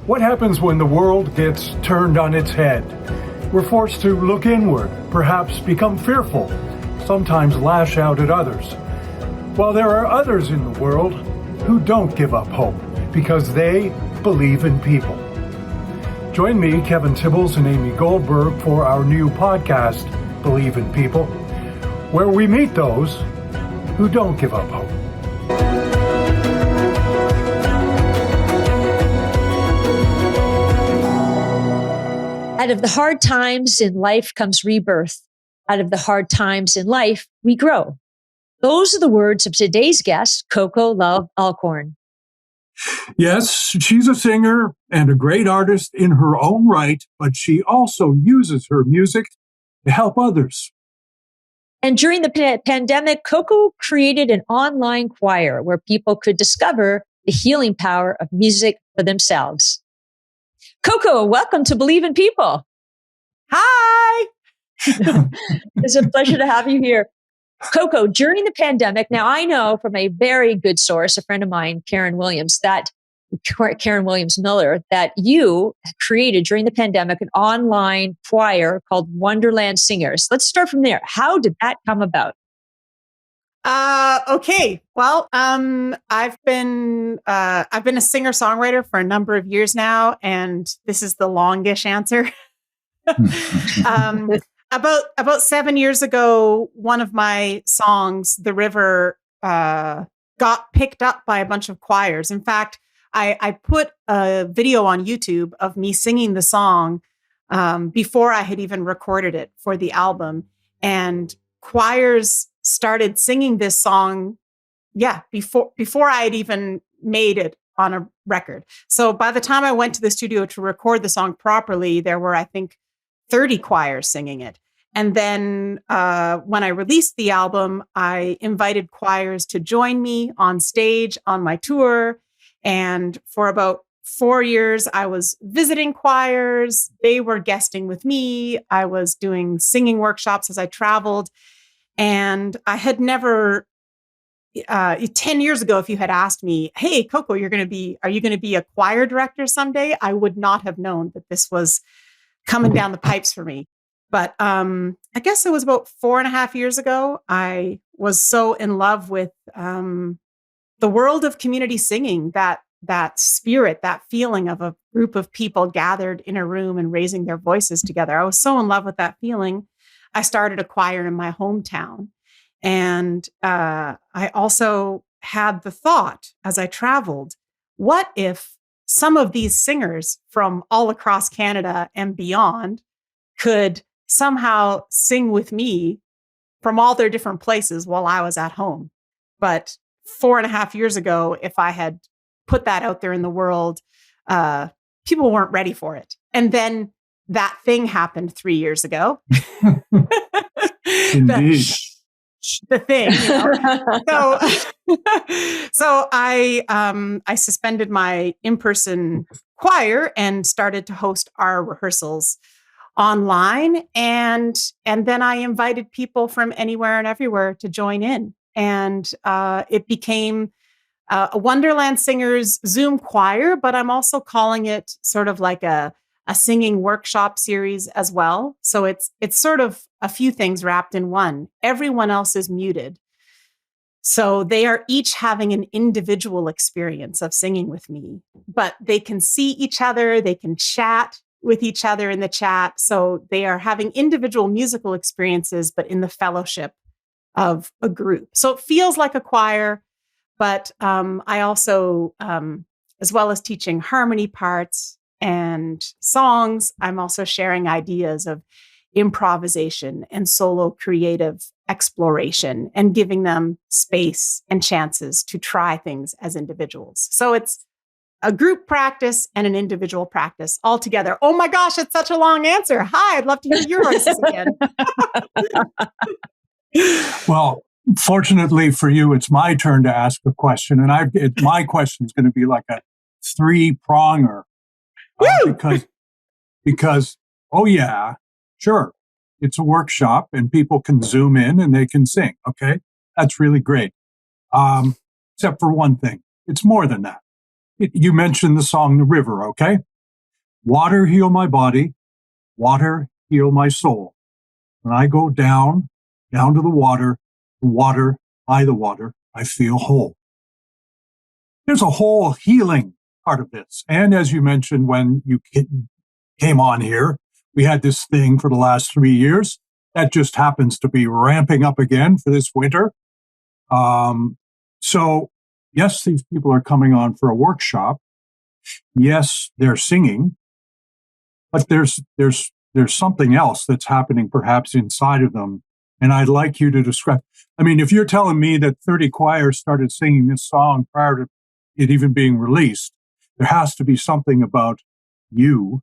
What happens when the world gets turned on its head? We're forced to look inward, perhaps become fearful, sometimes lash out at others. While there are others in the world who don't give up hope because they believe in people. Join me, Kevin Tibbles, and Amy Goldberg for our new podcast, Believe in People, where we meet those who don't give up hope. Out of the hard times in life comes rebirth. Out of the hard times in life, we grow. Those are the words of today's guest, Coco Love Alcorn. Yes, she's a singer and a great artist in her own right, but she also uses her music to help others. And during the pandemic, Coco created an online choir where people could discover the healing power of music for themselves. Coco, welcome to Believe in People. Hi. It's a pleasure to have you here. Coco, during the pandemic, now I know from a very good source, a friend of mine, Karen Williams Miller, that you created during the pandemic an online choir called Wonderland Singers. Let's start from there. How did that come about? Okay. Well, I've been a singer-songwriter for a number of years now, and this is the longish answer. About 7 years ago, one of my songs, "The River," got picked up by a bunch of choirs. In fact, I put a video on YouTube of me singing the song before I had even recorded it for the album, and choirs started singing this song, before I had even made it on a record. So by the time I went to the studio to record the song properly, there were, I think, 30 choirs singing it. And then when I released the album, I invited choirs to join me on stage on my tour. And for about 4 years, I was visiting choirs. They were guesting with me. I was doing singing workshops as I traveled. And I had never, 10 years ago, if you had asked me, "Hey, Coco, are you going to be a choir director someday?" I would not have known that this was coming down the pipes for me. But I guess it was about 4.5 years ago, I was so in love with the world of community singing, that spirit, that feeling of a group of people gathered in a room and raising their voices together. I was so in love with that feeling. I started a choir in my hometown. And I also had the thought as I traveled, what if some of these singers from all across Canada and beyond could somehow sing with me from all their different places while I was at home? But 4.5 years ago, if I had put that out there in the world, people weren't ready for it. And then that thing happened 3 years ago. Indeed. The thing, So I suspended my in-person choir and started to host our rehearsals online, and then I invited people from anywhere and everywhere to join in, and it became a Wonderland Singers Zoom choir. But I'm also calling it sort of like a singing workshop series as well. So it's sort of a few things wrapped in one. Everyone else is muted. So they are each having an individual experience of singing with me, but they can see each other. They can chat with each other in the chat. So they are having individual musical experiences, but in the fellowship of a group. So it feels like a choir, but I also, as well as teaching harmony parts and songs, I'm also sharing ideas of improvisation and solo creative exploration and giving them space and chances to try things as individuals. So it's a group practice and an individual practice all together. Oh my gosh, it's such a long answer. Hi, I'd love to hear your voices again. Well, fortunately for you, it's my turn to ask a question, and my question is going to be like a 3-pronger. Because, oh yeah, sure, it's a workshop and people can Zoom in and they can sing. Okay, that's really great. Except for one thing, it's more than that. You mentioned the song "The River." Okay, Water heal my body, water heal my soul. When I go down to the water, by the water, I feel whole. There's a whole healing part of this. And as you mentioned, when you came on here, we had this thing for the last 3 years that just happens to be ramping up again for this winter. So yes, these people are coming on for a workshop. Yes, they're singing, but there's something else that's happening perhaps inside of them. And I'd like you to describe, I mean, if you're telling me that 30 choirs started singing this song prior to it even being released, there has to be something about you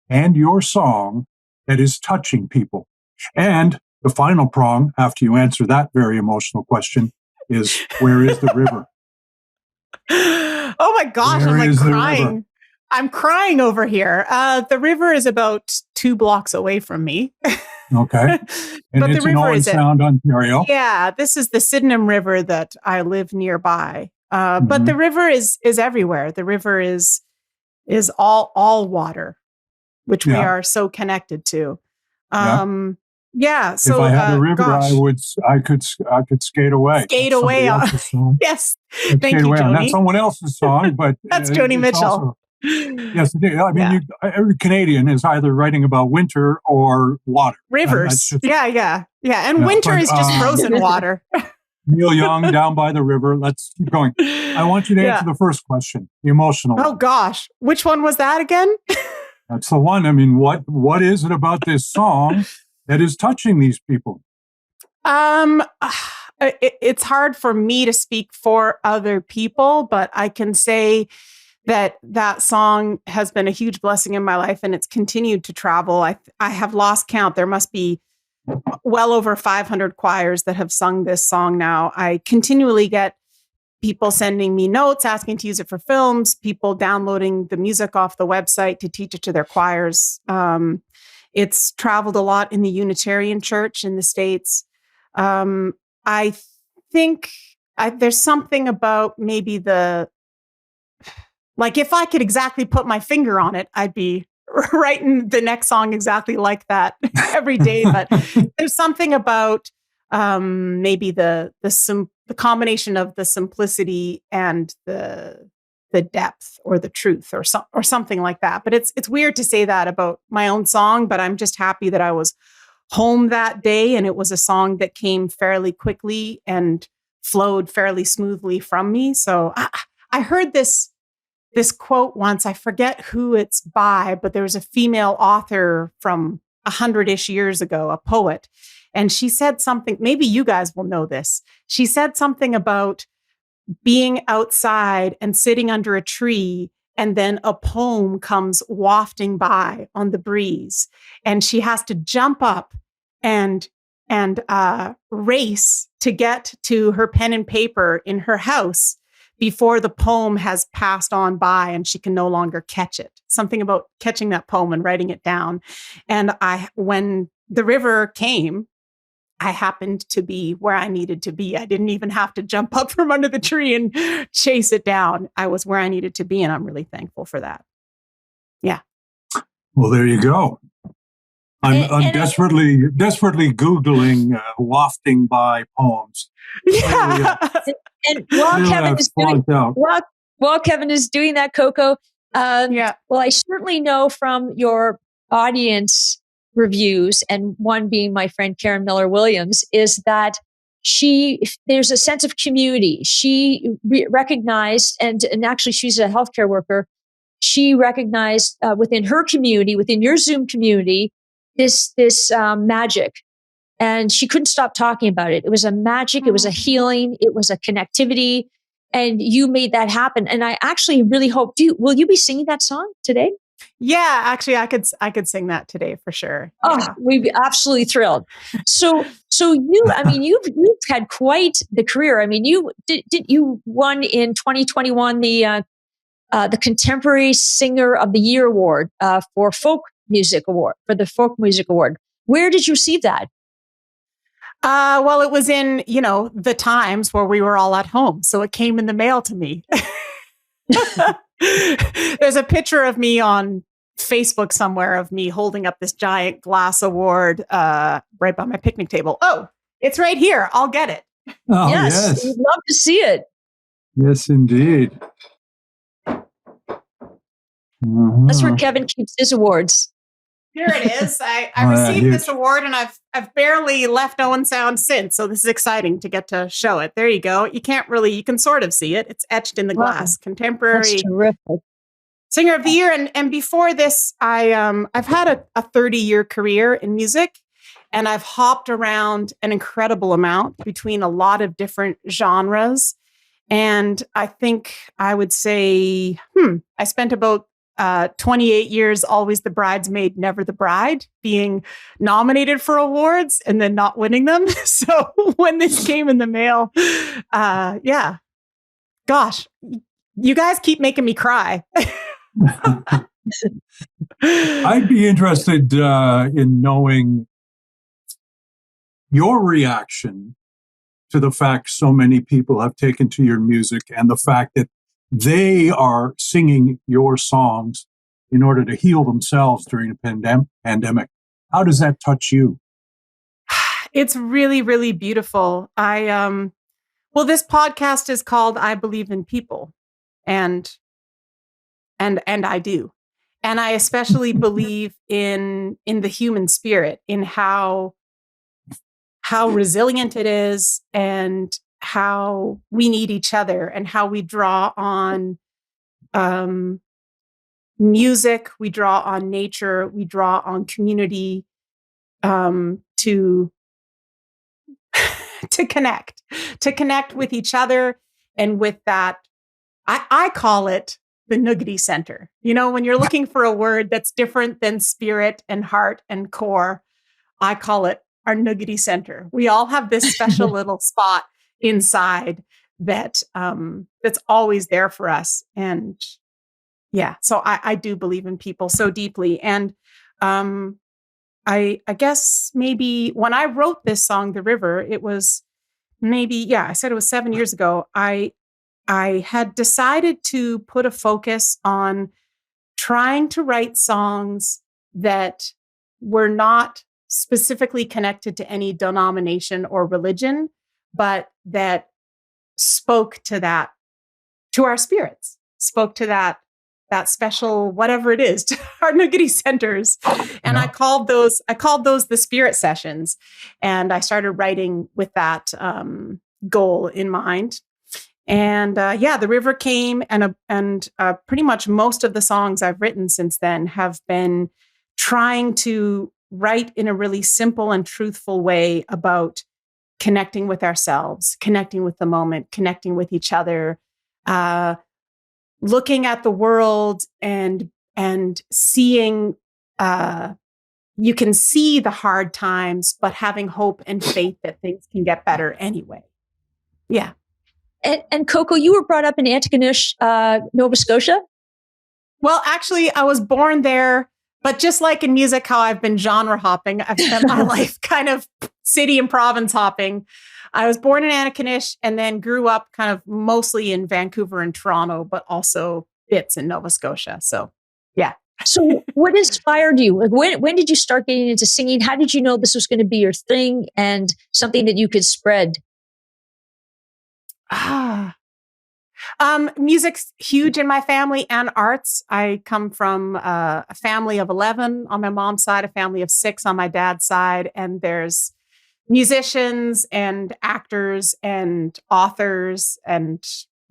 and your song that is touching people. And the final prong, after you answer that very emotional question, is where is the river? Oh my gosh, Where I'm is the crying. river? I'm crying over here. The river is about 2 blocks away from me. Okay. And But it's the in river Owen is Sound, Ontario. Yeah, this is the Sydenham River that I live nearby. But the river is everywhere. The river is all water, which we Yeah. are so connected to. Yeah. Yeah. So If I had a river, gosh, I could skate away. skate That's away. somebody else's song. Yes. I'd Thank skate you, away on. That's Joni. someone else's song, but That's Joni it's Mitchell. also- yes, it is. I mean, Yeah. every Canadian is either writing about winter or water. Rivers. That's just- Yeah. And Yeah, winter but, is just frozen water. Neil Young, Down by the River. Let's keep going. I want you to answer the first question, the emotional Oh one. gosh. Which one was that again? That's the one. I mean, what is it about this song that is touching these people? It's hard for me to speak for other people, but I can say that song has been a huge blessing in my life, and it's continued to travel. I have lost count. There must be well over 500 choirs that have sung this song now. I continually get people sending me notes, asking to use it for films, people downloading the music off the website to teach it to their choirs. It's traveled a lot in the Unitarian Church in the States. I think there's something about maybe like if I could exactly put my finger on it, I'd be writing the next song exactly like that every day. But there's something about maybe the combination of the simplicity and the depth or the truth or something like that. But it's weird to say that about my own song, but I'm just happy that I was home that day and it was a song that came fairly quickly and flowed fairly smoothly from me. So I heard this quote once. I forget who it's by, but there was a female author from 100-ish years ago, a poet. And she said something, maybe you guys will know this. She said something about being outside and sitting under a tree, and then a poem comes wafting by on the breeze. And she has to jump up and race to get to her pen and paper in her house before the poem has passed on by and she can no longer catch it. Something about catching that poem and writing it down. And when the river came, I happened to be where I needed to be. I didn't even have to jump up from under the tree and chase it down. I was where I needed to be, and I'm really thankful for that. Yeah. Well, there you go. I'm desperately Googling wafting by poems. Yeah. And while Kevin is doing that, Coco, well, I certainly know from your audience reviews, and one being my friend Karen Miller Williams, is that there's a sense of community. She recognized, and actually she's a healthcare worker, she recognized within her community, within your Zoom community, this magic. And she couldn't stop talking about it. It was a magic. It was a healing. It was a connectivity. And you made that happen. And I actually really hope, will you be singing that song today? Yeah, actually, I could sing that today for sure. Oh, we'd be absolutely thrilled. So you've had quite the career. I mean, you won in 2021 the Contemporary Singer of the Year award for the Folk Music Award. Where did you receive that? Well, it was in, the times where we were all at home. So it came in the mail to me. There's a picture of me on Facebook somewhere of me holding up this giant glass award right by my picnic table. Oh, it's right here. I'll get it. Oh, Yes, yes. we'd love to see it. Yes, indeed. That's where Mhm. Kevin keeps his awards. Here it is. I Oh, yeah, received this huge. award and I've barely left Owen Sound since. So this is exciting to get to show it. There you go. You can sort of see it. It's etched in the Wow. glass. That's Contemporary terrific. Singer of the Year. And before this, I've had a 30-year career in music, and I've hopped around an incredible amount between a lot of different genres. And I think I would say, I spent about 28 years always the bridesmaid, never the bride, being nominated for awards and then not winning them. So when this came in the mail, yeah, gosh, you guys keep making me cry. I'd be interested in knowing your reaction to the fact so many people have taken to your music and the fact that they are singing your songs in order to heal themselves during a pandemic. How does that touch you? It's really, really beautiful. Well, this podcast is called I Believe in People, and I do. And I especially believe in the human spirit, in how resilient it is, and how we need each other, and how we draw on music, we draw on nature, we draw on community to connect with each other, and with that, I call it the Nuggety Center. You know, when you're looking for a word that's different than spirit and heart and core, I call it our Nuggety Center. We all have this special little spot inside that that's always there for us. And yeah, so I do believe in people so deeply. And I guess maybe when I wrote this song, The River, it was I said it was 7 years ago. I had decided to put a focus on trying to write songs that were not specifically connected to any denomination or religion, but that spoke to our spirits, spoke to that special, whatever it is, to our Nuggety centers. And Yeah. I called those the spirit sessions. And I started writing with that goal in mind. And The River came, and pretty much most of the songs I've written since then have been trying to write in a really simple and truthful way about connecting with ourselves, connecting with the moment, connecting with each other, looking at the world and seeing, you can see the hard times, but having hope and faith that things can get better anyway. Yeah. And Coco, you were brought up in Antigonish, Nova Scotia? Well, actually, I was born there, but just like in music, how I've been genre hopping, I've spent my life kind of city and province hopping. I was born in Antigonish and then grew up kind of mostly in Vancouver and Toronto, but also bits in Nova Scotia. So, yeah. So what inspired you? Like when did you start getting into singing? How did you know this was going to be your thing and something that you could spread? Music's huge in my family, and arts. I come from a family of 11 on my mom's side, a family of 6 on my dad's side. And there's musicians and actors and authors and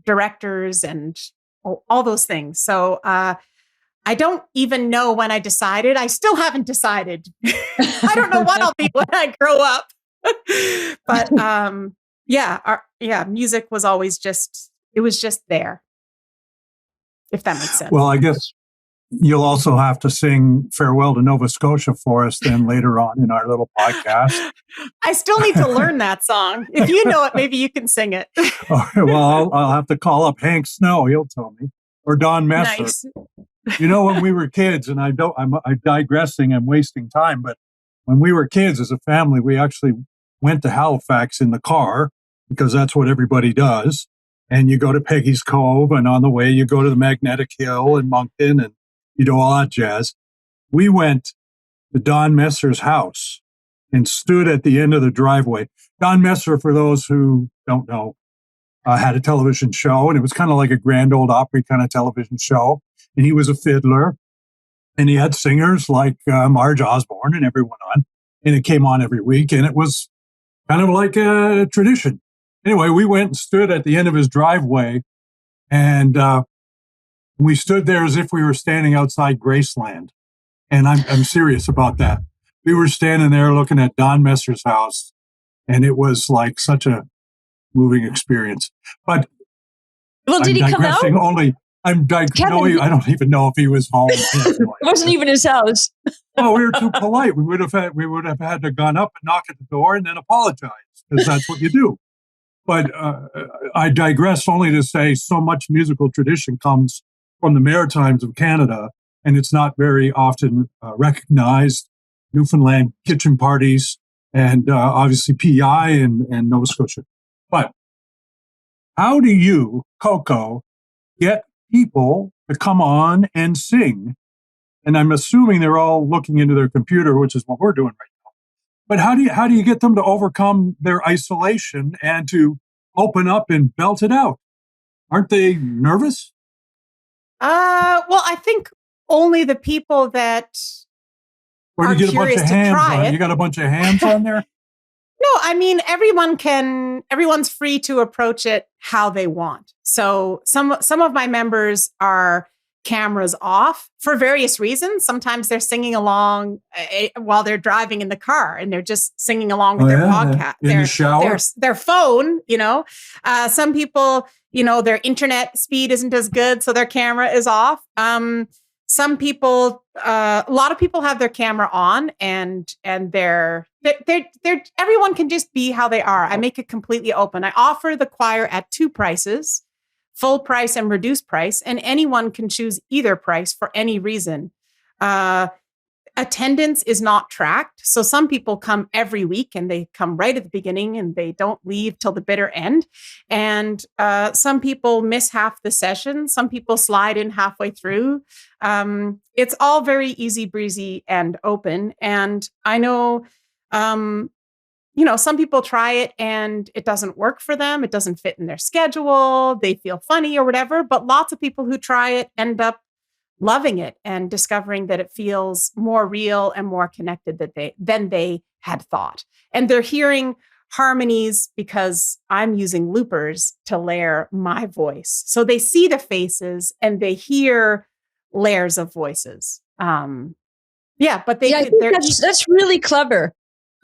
directors and all those things. So I don't even know when I decided. I still haven't decided. I don't know what I'll be when I grow up. But music was always just there, if that makes sense. Well, I guess you'll also have to sing Farewell to Nova Scotia for us then later on in our little podcast. I still need to learn that song. If you know it, maybe you can sing it. All right, well, I'll have to call up Hank Snow. He'll tell me. Or Don Messer. Nice. You know, when we were kids, and I'm digressing, I'm wasting time, but when we were kids as a family, we actually went to Halifax in the car because that's what everybody does. And you go to Peggy's Cove, and on the way you go to the Magnetic Hill in Moncton, and all that jazz. We went to Don Messer's house and stood at the end of the driveway. Don Messer, for those who don't know, had a television show, and it was kind of like a Grand Ole Opry kind of television show. And he was a fiddler, and he had singers like Marge Osborne and everyone on, and it came on every week, and it was kind of like a tradition. Anyway, we went and stood at the end of his driveway, and we stood there as if we were standing outside Graceland. And I'm serious about that. We were standing there looking at Don Messer's house, and it was like such a moving experience. But Well, did he come out? I don't even know if he was home. It wasn't even his house. Oh, we were too polite. We would have had to gone up and knock at the door and then apologize, because that's what you do. But I digress only to say so much musical tradition comes from the Maritimes of Canada, and it's not very often recognized. Newfoundland kitchen parties, and obviously PI and Nova Scotia. But how do you, Coco, get people to come on and sing? And I'm assuming they're all looking into their computer, which is what we're doing right now. But how do you get them to overcome their isolation and to open up and belt it out? Aren't they nervous? Well, I think only the people that Or you get a bunch of hands on it. You got a bunch of hands on there? No, I mean, everyone's free to approach it how they want. So some of my members are cameras off for various reasons. Sometimes they're singing along while they're driving in the car, and they're just singing along with their podcast, in the shower, their phone. Some people, their internet speed isn't as good, so their camera is off. Some people, a lot of people have their camera on, and they're everyone can just be how they are. I make it completely open. I offer the choir at 2 prices, full price and reduced price, and anyone can choose either price for any reason. Attendance is not tracked. So some people come every week, and they come right at the beginning, and they don't leave till the bitter end. And some people miss half the session. Some people slide in halfway through. It's all very easy breezy and open. And I know, some people try it and it doesn't work for them. It doesn't fit in their schedule. They feel funny or whatever. But lots of people who try it end up loving it and discovering that it feels more real and more connected than they had thought. And they're hearing harmonies because I'm using loopers to layer my voice. So they see the faces and they hear layers of voices. But that's really clever,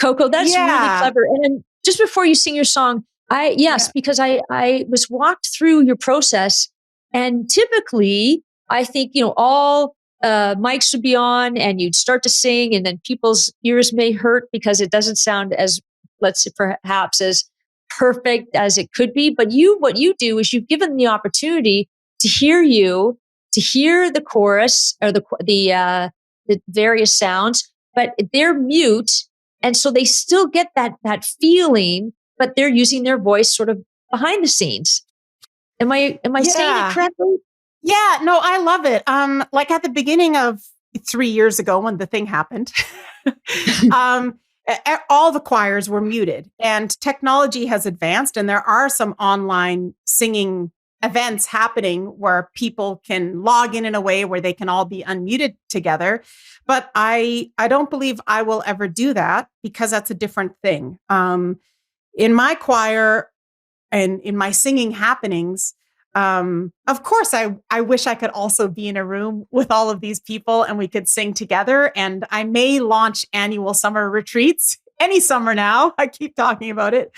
Coco. That's really clever. And then just before you sing your song, because I was walked through your process, and typically I think, all mics would be on and you'd start to sing, and then people's ears may hurt because it doesn't sound as, let's say, perhaps as perfect as it could be. But what you do is you've given them the opportunity to hear you, to hear the chorus or the various sounds, but they're mute. And so they still get that feeling, but they're using their voice sort of behind the scenes. Am I saying it correctly? Yeah, no, I love it. Like at the beginning of 3 years ago when the thing happened, all the choirs were muted, and technology has advanced, and there are some online singing events happening where people can log in a way where they can all be unmuted together. But I don't believe I will ever do that, because that's a different thing. In my choir and in my singing happenings, of course, I wish I could also be in a room with all of these people and we could sing together. And I may launch annual summer retreats any summer now. I keep talking about it.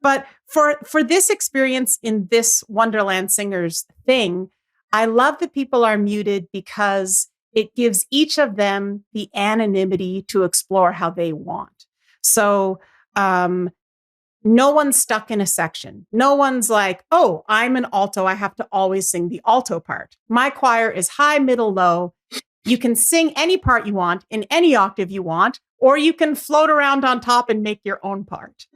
But for this experience in this Wonderland Singers thing, I love that people are muted because it gives each of them the anonymity to explore how they want. So, no one's stuck in a section. No one's like, oh, I'm an alto, I have to always sing the alto part. My choir is high, middle, low. You can sing any part you want in any octave you want, or you can float around on top and make your own part.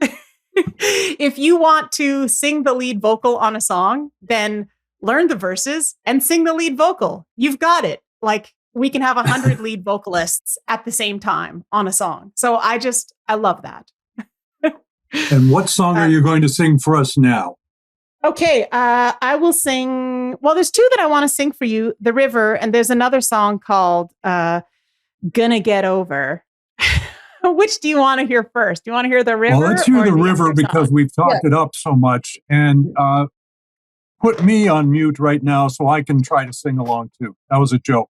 If you want to sing the lead vocal on a song, then learn the verses and sing the lead vocal. You've got it. Like, we can have 100 lead vocalists at the same time on a song. So I love that. And what song are you going to sing for us now? Okay, I will sing. Well, there's two that I want to sing for you, The River, and there's another song called Gonna Get Over. Which do you want to hear first? Do you want to hear The River? Well, let's hear The River because song? we've talked it up so much. And put me on mute right now so I can try to sing along too. That was a joke.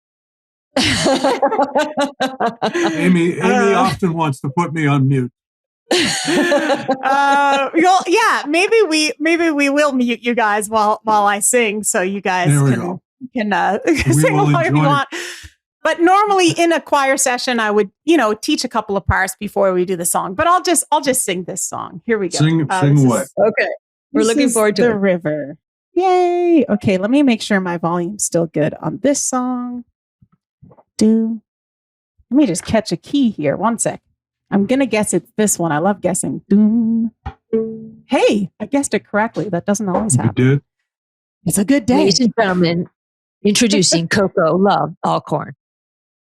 Amy often wants to put me on mute. Well, yeah, maybe we will mute you guys while I sing, so you guys can sing along if you want. But normally in a choir session, I would teach a couple of parts before we do the song. But I'll just sing this song. Here we go. Sing away. Okay, we're looking forward to The River. Yay! Okay, let me make sure my volume's still good on this song. Let me just catch a key here. One sec. I'm going to guess it's this one. I love guessing. Doom. Hey, I guessed it correctly. That doesn't always happen. You did? It's a good day. Ladies and gentlemen, introducing Coco Love Alcorn.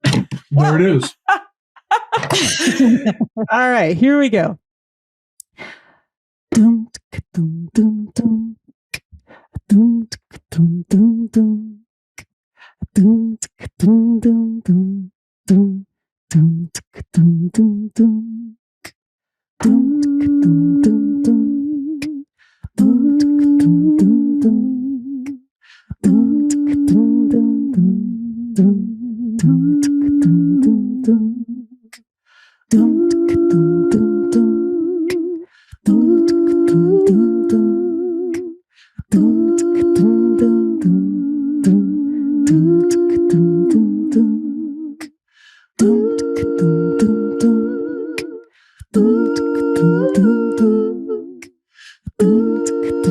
There it is. All right, here we go. Doom, doom, doom, doom. Doom, doom, doom, doom. Doom, doom, doom, doom. Doom. Doom, doom, doom, doom. Doom, doom, doom, doom. Doom, doom, doom, doom. Doom, doom, doom, doom. Doom, doom, doom, doom. Doom, doom, doom, doom. Doom, doom, doom, doom. Doom, doom, doom, doom. Doom, doom, doom, doom. Doom, doom, doom, doom. Doom, doom, doom, doom. Doom, doom, doom, doom. Doom, doom,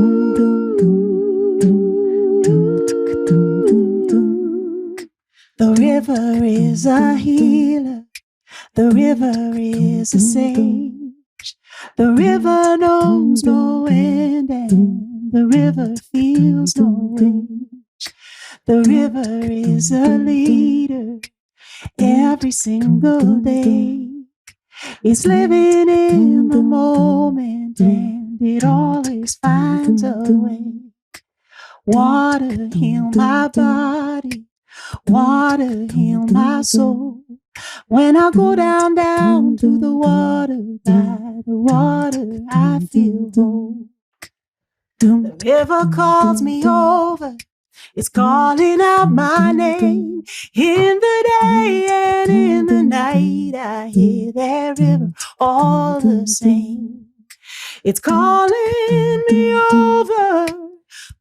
doom, doom. The river is a healer. The river is a sage. The river knows no end, and the river feels no age. The river is a leader. Every single day, it's living in the moment, and it always finds a way. Water heal my body, water heal my soul. When I go down to the water, by the water I feel whole. The river calls me over. It's calling out my name. In the day and in the night, I hear that river all the same. It's calling me over,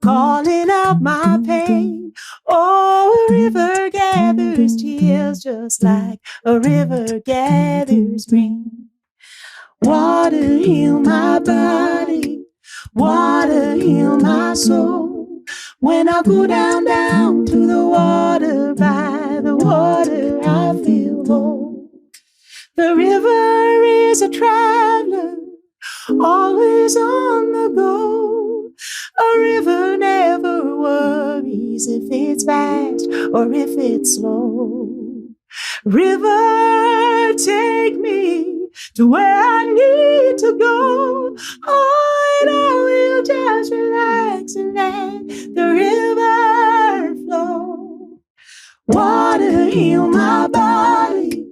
calling out my pain. Oh, a river gathers tears just like a river gathers rain. Water heal my body, water heal my soul. When I go down to the water, by the water I feel whole. The river is a traveler, always on the go. A river never worries if it's fast or if it's slow. River, take me to where I need to go. Oh, and I will just relax and let the river flow. Water heal my body,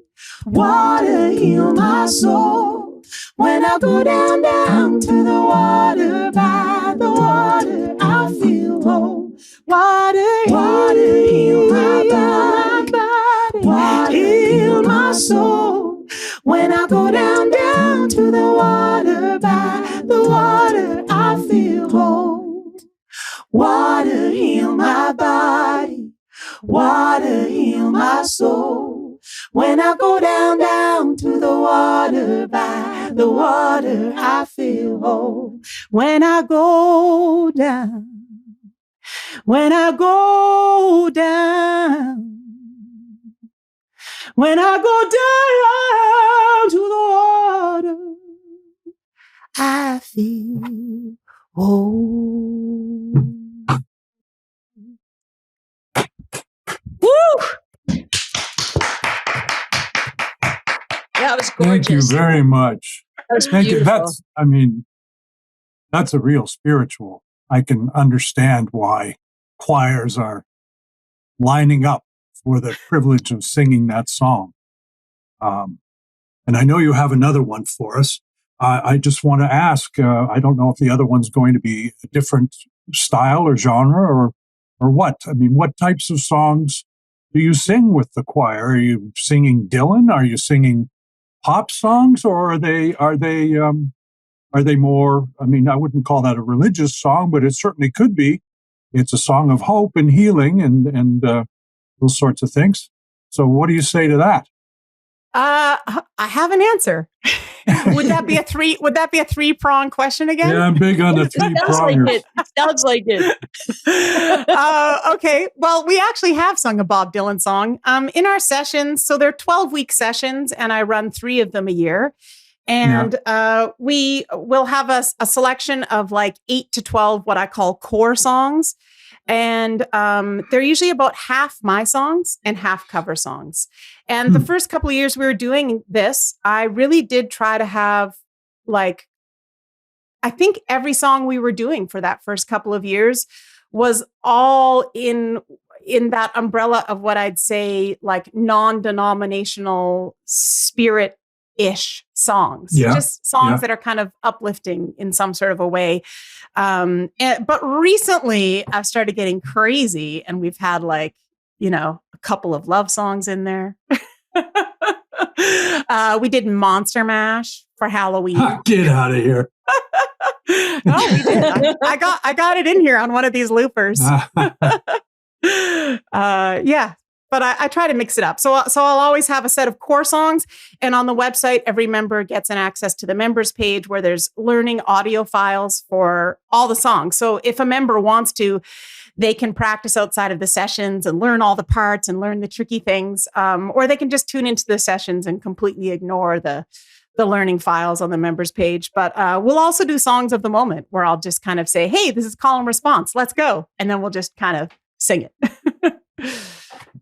water heal my soul. When I go down to the water, by the water I feel whole. Water heal my body, water heal my soul. When I go down to the water, by the water I feel whole. Water heal my body, water heal my soul. When I go down to the water, by the water I feel whole. When I go down, when I go down, when I go down to the water, I feel whole. Woo! That was Thank you gorgeous. very much. That was Thank you. beautiful. That's a real spiritual. I can understand why choirs are lining up for the privilege of singing that song. And I know you have another one for us. I just want to ask, I don't know if the other one's going to be a different style or genre or what. I mean, what types of songs do you sing with the choir? Are you singing Dylan? Are you singing pop songs, or are they more? I mean, I wouldn't call that a religious song, but it certainly could be. It's a song of hope and healing and those sorts of things. So, what do you say to that? I have an answer. Would that be a three-prong question again? Yeah, I'm big on the three prongers. Sounds like it. Okay. Well, we actually have sung a Bob Dylan song in our sessions. So they're 12-week sessions, and I run 3 of them a year. And we will have a selection of like 8 to 12 what I call core songs. And they're usually about half my songs and half cover songs. And the first couple of years we were doing this, I really did try to have I think every song we were doing for that first couple of years was all in that umbrella of what I'd say like non-denominational spirit-ish songs, just songs that are kind of uplifting in some sort of a way. But recently I've started getting crazy, and we've had a couple of love songs in there. We did Monster Mash for Halloween. Get out of here. No, we did. I got it in here on one of these loopers. But I try to mix it up. So I'll always have a set of core songs. And on the website, every member gets an access to the members page where there's learning audio files for all the songs. So if a member wants to, they can practice outside of the sessions and learn all the parts and learn the tricky things. Or they can just tune into the sessions and completely ignore the learning files on the members page. But we'll also do songs of the moment where I'll just kind of say, hey, this is call and response. Let's go. And then we'll just kind of sing it.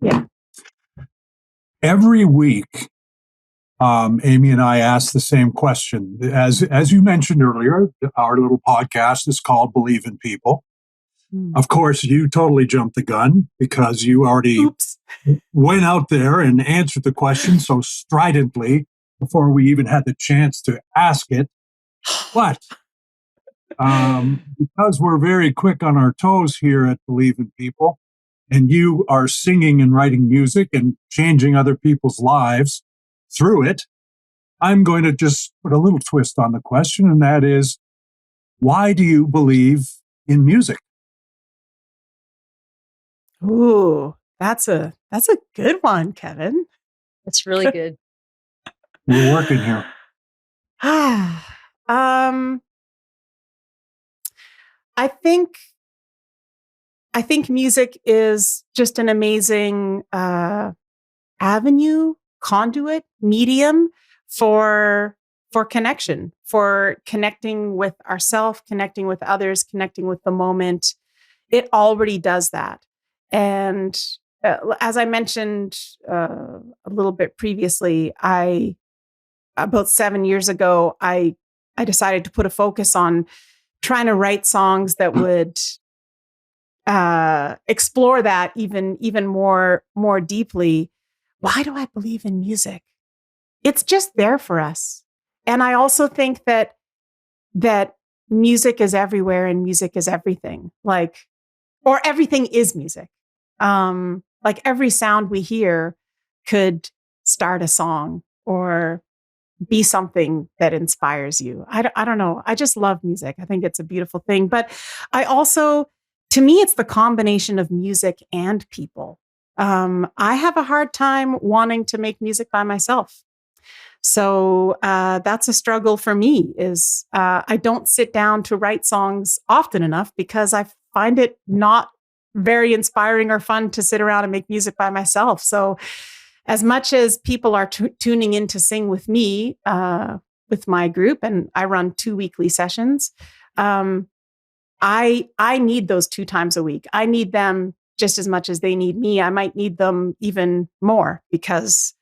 Yeah. Every week, Amy and I ask the same question. As you mentioned earlier, our little podcast is called Believe in People. Of course, you totally jumped the gun because you already went out there and answered the question so stridently before we even had the chance to ask it. But because we're very quick on our toes here at Believe in People, and you are singing and writing music and changing other people's lives through it, I'm going to just put a little twist on the question, and that is, why do you believe in music? Ooh, that's a good one, Kevin. That's really good. We're working here. I think music is just an amazing avenue, conduit, medium for connection, for connecting with ourselves, connecting with others, connecting with the moment. It already does that. And as I mentioned a little bit previously, about 7 years ago, I decided to put a focus on trying to write songs that would explore that even more deeply. Why do I believe in music? It's just there for us. And I also think that music is everywhere and music is everything. Or everything is music. Like every sound we hear could start a song or be something that inspires you. I don't know. I just love music. I think it's a beautiful thing. But I also, to me, it's the combination of music and people. I have a hard time wanting to make music by myself. So that's a struggle for me is I don't sit down to write songs often enough because I find it not very inspiring or fun to sit around and make music by myself. So as much as people are tuning in to sing with me, with my group, and I run 2 weekly sessions, I need those 2 times a week. I need them just as much as they need me. I might need them even more because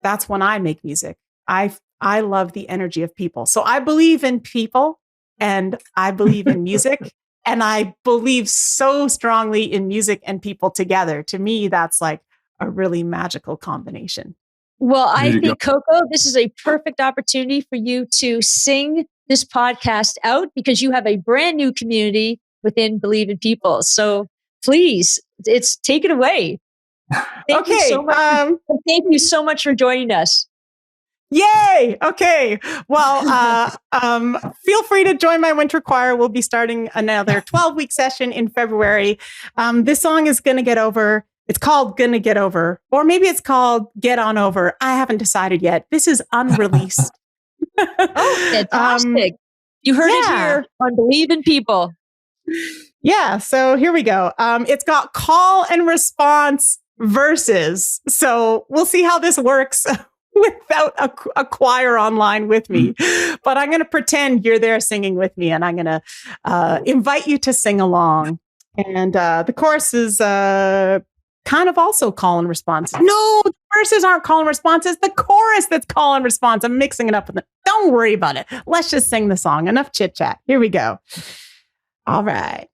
that's when I make music. I love the energy of people. So I believe in people and I believe in music. And I believe so strongly in music and people together. To me, that's like a really magical combination. Well, I There you think, Coco, this is a perfect opportunity for you to sing this podcast out because you have a brand new community within Believe in People. So please, take it away. Thank you so much. Thank you so much for joining us. Yay! Okay. Well, feel free to join my winter choir. We'll be starting another 12-week session in February. This song is Gonna Get Over. It's called Gonna Get Over, or maybe it's called Get On Over. I haven't decided yet. This is unreleased. Oh, fantastic. You heard it here on Believe in People. Yeah, so here we go. It's got call and response verses. So we'll see how this works without a choir online with me. But I'm going to pretend you're there singing with me, and I'm going to invite you to sing along. And the chorus is kind of also call and response. No, the verses aren't call and response. It's the chorus that's call and response. I'm mixing it up with it. Don't worry about it. Let's just sing the song. Enough chit chat. Here we go. All right.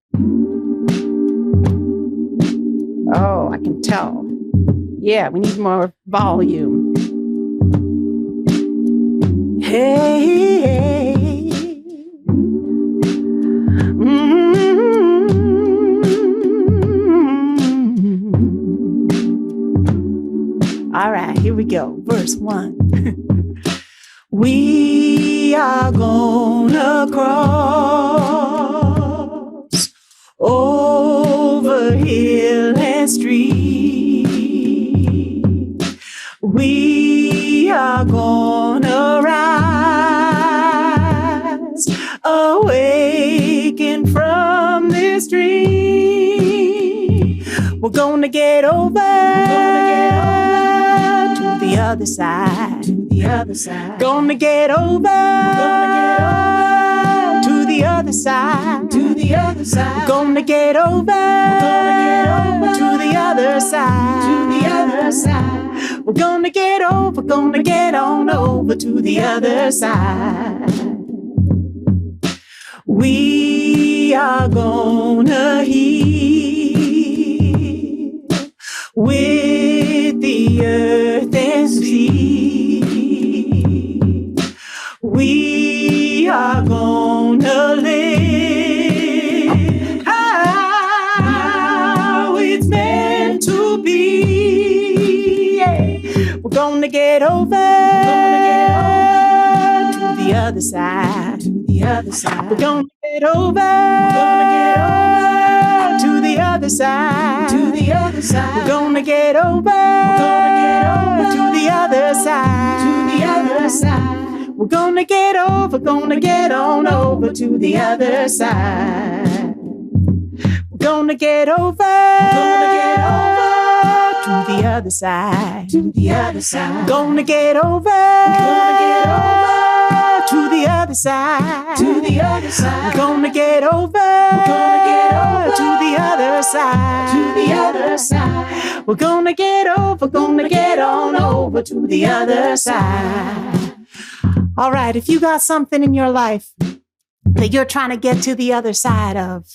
Oh, I can tell. Yeah, we need more volume. Hey, hey. All right, here we go. Verse 1. We are gonna cross over hill and street. We are gonna rise, awaken from this dream. We're gonna get over to the other side. To the other side. Gonna get over to the other side. To the other side. Gonna get over to the other side. To the other side. We're gonna get over, gonna get on over to the other side. We are gonna heal with the earth and sea. We are gonna live how it's meant to be. Yeah. We're gonna get over to the other side. To the other side. We're gonna get over to the other side. To the other side. We're gonna get over to the other side. To the other side. We're gonna get over, gonna get on over to the other side. We're gonna get over to the other side. To the other side. Gonna get over to the other side. To the other side. We're gonna get over to the other side. To the other side. We're gonna get over, gonna get on over to the other side. All right, if you got something in your life that you're trying to get to the other side of,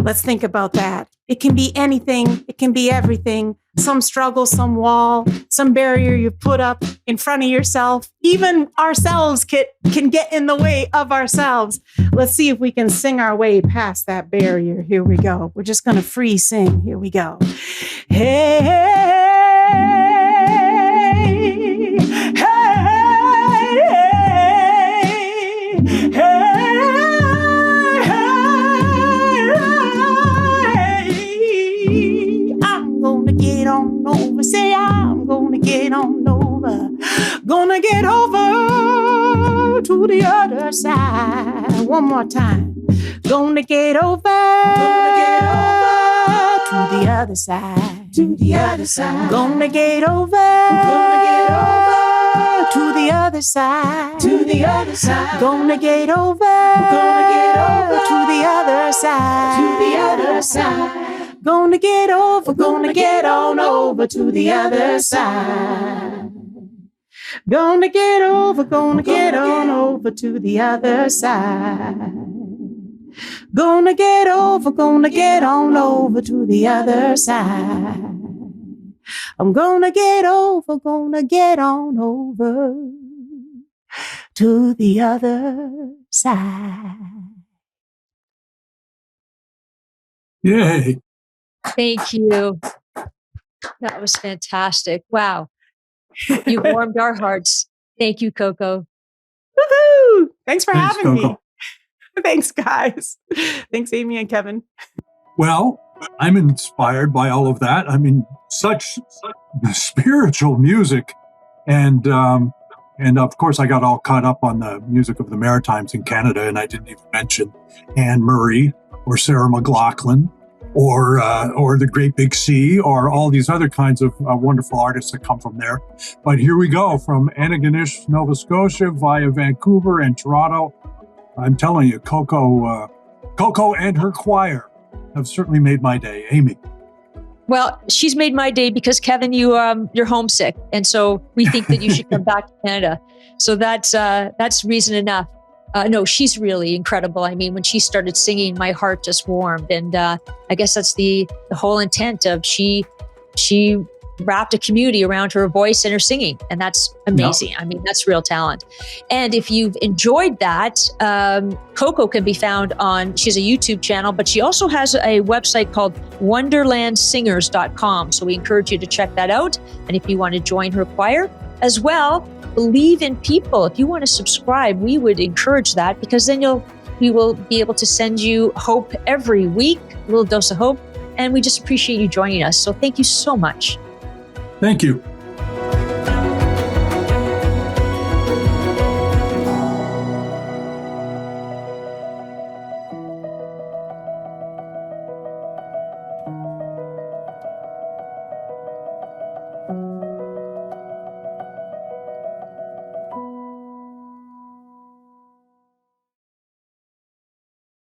let's think about that. It can be anything. It can be everything. Some struggle, some wall, some barrier you put up in front of yourself. Even ourselves can get in the way of ourselves. Let's see if we can sing our way past that barrier. Here we go. We're just going to free sing. Here we go. Hey, hey, hey, hey. Say I'm gonna get on over, gonna get over to the other side. One more time. Gonna get over to the other side. To the other side. Gonna get over to the other side. To the other side. Gonna get over to the other side. To the other side. Gonna get over, gonna get on over to the other side. Gonna get on over to the other side. Gonna get on over to the other side. I'm gonna get on over to the other side. Yay. Thank you. That was fantastic. Wow. You warmed our hearts. Thank you, Coco. Woohoo! Thanks for Thanks, having Coco. me. Thanks, guys. Thanks, Amy and Kevin. Well, I'm inspired by all of that. I mean, such spiritual music. And of course, I got all caught up on the music of the Maritimes in Canada, and I didn't even mention Anne Murray or Sarah McLachlan or the Great Big Sea or all these other kinds of wonderful artists that come from there. But here we go, from Antigonish, Nova Scotia, via Vancouver and Toronto. I'm telling you, Coco and her choir have certainly made my day. Amy. Well, she's made my day because Kevin, you're homesick, and so we think that you should come back to Canada. So that's reason enough. No, she's really incredible. I mean, when she started singing, my heart just warmed, and I guess that's the whole intent of she wrapped a community around her voice and her singing, and that's amazing. Yeah. I mean, that's real talent. And if you've enjoyed that, Coco can be found she has a YouTube channel, but she also has a website called wonderlandsingers.com. So we encourage you to check that out. And if you want to join her choir as well, believe in people. If you want to subscribe, we would encourage that, because then we will be able to send you hope every week, a little dose of hope. And we just appreciate you joining us. So thank you so much. Thank you.